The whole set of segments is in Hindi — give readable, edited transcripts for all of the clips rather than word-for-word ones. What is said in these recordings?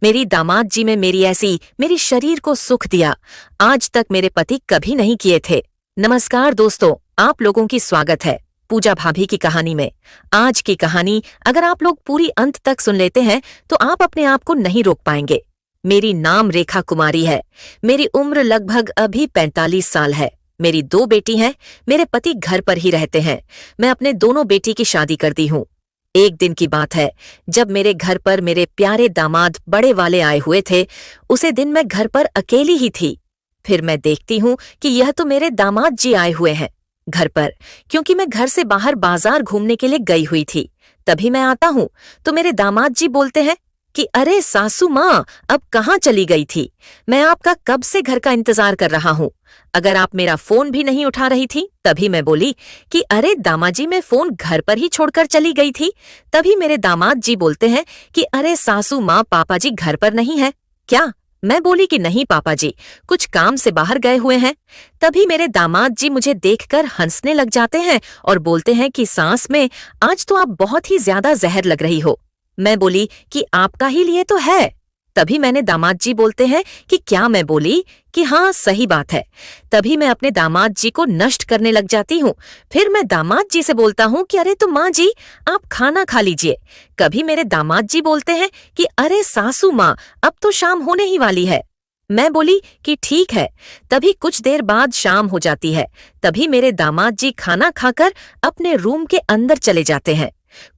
मेरी दामाद जी में मेरी शरीर को सुख दिया, आज तक मेरे पति कभी नहीं किए थे। नमस्कार दोस्तों, आप लोगों की स्वागत है पूजा भाभी की कहानी में। आज की कहानी अगर आप लोग पूरी अंत तक सुन लेते हैं तो आप अपने आप को नहीं रोक पाएंगे। मेरी नाम रेखा कुमारी है। मेरी उम्र लगभग अभी 45 साल है। मेरी 2 बेटी हैं। मेरे पति घर पर ही रहते हैं। मैं अपने दोनों बेटी की शादी कर दी हूँ। एक दिन की बात है जब मेरे घर पर मेरे प्यारे दामाद बड़े वाले आए हुए थे। उसे दिन मैं घर पर अकेली ही थी। फिर मैं देखती हूँ कि यह तो मेरे दामाद जी आए हुए हैं घर पर, क्योंकि मैं घर से बाहर बाजार घूमने के लिए गई हुई थी। तभी मैं आता हूँ तो मेरे दामाद जी बोलते हैं कि अरे सासू माँ, अब कहाँ चली गई थी? मैं आपका कब से घर का इंतजार कर रहा हूँ। अगर आप मेरा फोन भी नहीं उठा रही थी। तभी मैं बोली कि अरे दामाजी, मैं फोन घर पर ही छोड़कर चली गई थी। तभी मेरे दामाद जी बोलते हैं कि अरे सासू माँ, पापा जी घर पर नहीं है क्या? मैं बोली कि नहीं पापा जी, कुछ काम से बाहर गए हुए हैं। तभी मेरे दामाद जी मुझे देखकर हंसने लग जाते हैं और बोलते हैं कि सास में आज तो आप बहुत ही ज्यादा जहर लग रही हो। मैं बोली कि आपका ही लिए तो है। तभी मैंने दामाद जी बोलते हैं कि क्या? मैं बोली कि हाँ सही बात है। तभी मैं अपने दामाद जी को नष्ट करने लग जाती हूँ। फिर मैं दामाद जी से बोलता हूँ कि अरे तो माँ जी, आप खाना खा लीजिए। कभी मेरे दामाद जी बोलते हैं कि अरे सासू माँ, अब तो शाम होने ही वाली है। मैं बोली कि ठीक है। तभी कुछ देर बाद शाम हो जाती है। तभी मेरे दामाद जी खाना खाकर अपने रूम के अंदर चले जाते हैं।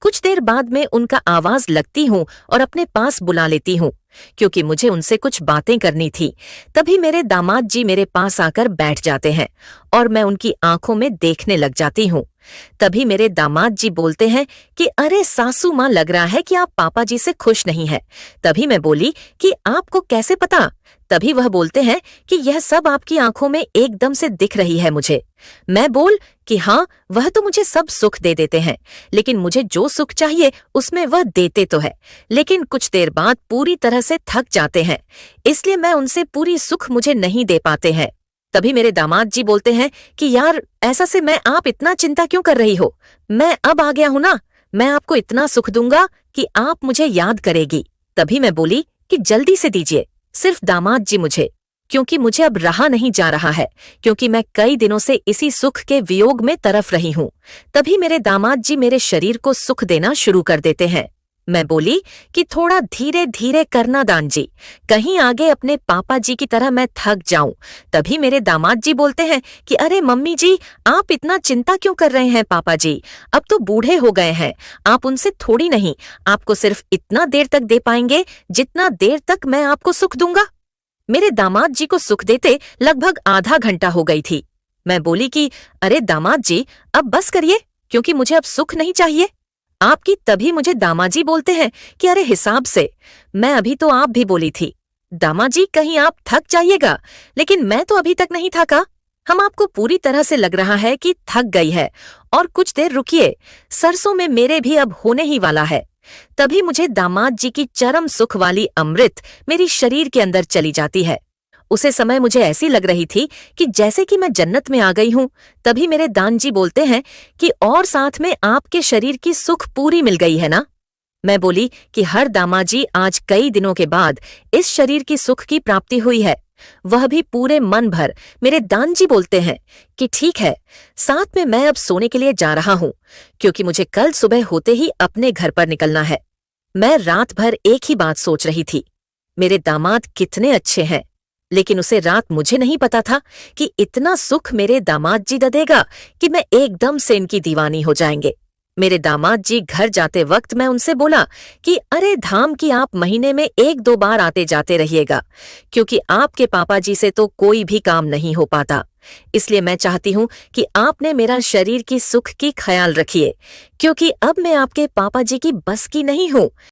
कुछ देर बाद में उनका आवाज लगती हूँ और अपने पास बुला लेती हूँ, क्योंकि मुझे उनसे कुछ बातें करनी थी। तभी मेरे दामाद जी मेरे पास आकर बैठ जाते हैं और मैं उनकी आंखों में देखने लग जाती हूँ। तभी मेरे दामाद जी बोलते हैं कि अरे सासू माँ, लग रहा है कि आप पापा जी से खुश नहीं है। तभी मैं बोली कि आपको कैसे पता? तभी वह बोलते हैं कि यह सब आपकी आंखों में एकदम से दिख रही है मुझे। मैं बोल कि हाँ, वह तो मुझे सब सुख दे देते हैं, लेकिन मुझे जो सुख चाहिए उसमें वह देते तो है, लेकिन कुछ देर बाद पूरी तरह से थक जाते हैं, इसलिए मैं उनसे पूरी सुख मुझे नहीं दे पाते हैं। तभी मेरे दामाद जी बोलते हैं कि यार, ऐसा से मैं आप इतना चिंता क्यों कर रही हो? मैं अब आ गया हूं ना, मैं आपको इतना सुख दूंगा कि आप मुझे याद करेगी। तभी मैं बोली कि जल्दी से दीजिए सिर्फ दामाद जी मुझे, क्योंकि मुझे अब रहा नहीं जा रहा है, क्योंकि मैं कई दिनों से इसी सुख के वियोग में तरफ रही हूँ। तभी मेरे दामाद जी मेरे शरीर को सुख देना शुरू कर देते हैं। मैं बोली कि थोड़ा धीरे धीरे करना दान जी, कहीं आगे अपने पापा जी की तरह मैं थक जाऊं। तभी मेरे दामाद जी बोलते हैं कि अरे मम्मी जी, आप इतना चिंता क्यों कर रहे हैं? पापा जी अब तो बूढ़े हो गए हैं, आप उनसे थोड़ी नहीं, आपको सिर्फ इतना देर तक दे पाएंगे जितना देर तक मैं आपको सुख दूंगा। मेरे दामाद जी को सुख देते लगभग आधा घंटा हो गई थी। मैं बोली कि अरे दामाद जी, अब बस करिए, क्योंकि मुझे अब सुख नहीं चाहिए आपकी। तभी मुझे दामाजी बोलते हैं कि अरे हिसाब से, मैं अभी तो आप भी बोली थी दामाजी, कहीं आप थक जाइएगा, लेकिन मैं तो अभी तक नहीं थका। हम आपको पूरी तरह से लग रहा है कि थक गई है, और कुछ देर रुकिए, सरसों में मेरे भी अब होने ही वाला है। तभी मुझे दामाद जी की चरम सुख वाली अमृत मेरी शरीर के अंदर चली जाती है। उसे समय मुझे ऐसी लग रही थी कि जैसे कि मैं जन्नत में आ गई हूँ। तभी मेरे दान जी बोलते हैं कि और साथ में आपके शरीर की सुख पूरी मिल गई है ना? मैं बोली कि हर दामाजी, आज कई दिनों के बाद इस शरीर की सुख की प्राप्ति हुई है, वह भी पूरे मन भर। मेरे दान जी बोलते हैं कि ठीक है, साथ में मैं अब सोने के लिए जा रहा हूँ, क्योंकि मुझे कल सुबह होते ही अपने घर पर निकलना है। मैं रात भर एक ही बात सोच रही थी, मेरे दामाद कितने अच्छे हैं, लेकिन उसे रात मुझे नहीं पता था कि इतना सुख मेरे दामाद जी देगा कि मैं एकदम से इनकी दीवानी हो जाएंगे। मेरे दामाद जी घर जाते वक्त मैं उनसे बोला कि अरे धाम की, आप महीने में 1-2 बार आते जाते रहिएगा, क्योंकि आपके पापा जी से तो कोई भी काम नहीं हो पाता, इसलिए मैं चाहती हूँ कि आपने मेरा शरीर की सुख की ख्याल रखिए, क्योंकि अब मैं आपके पापा जी की बस की नहीं हूँ।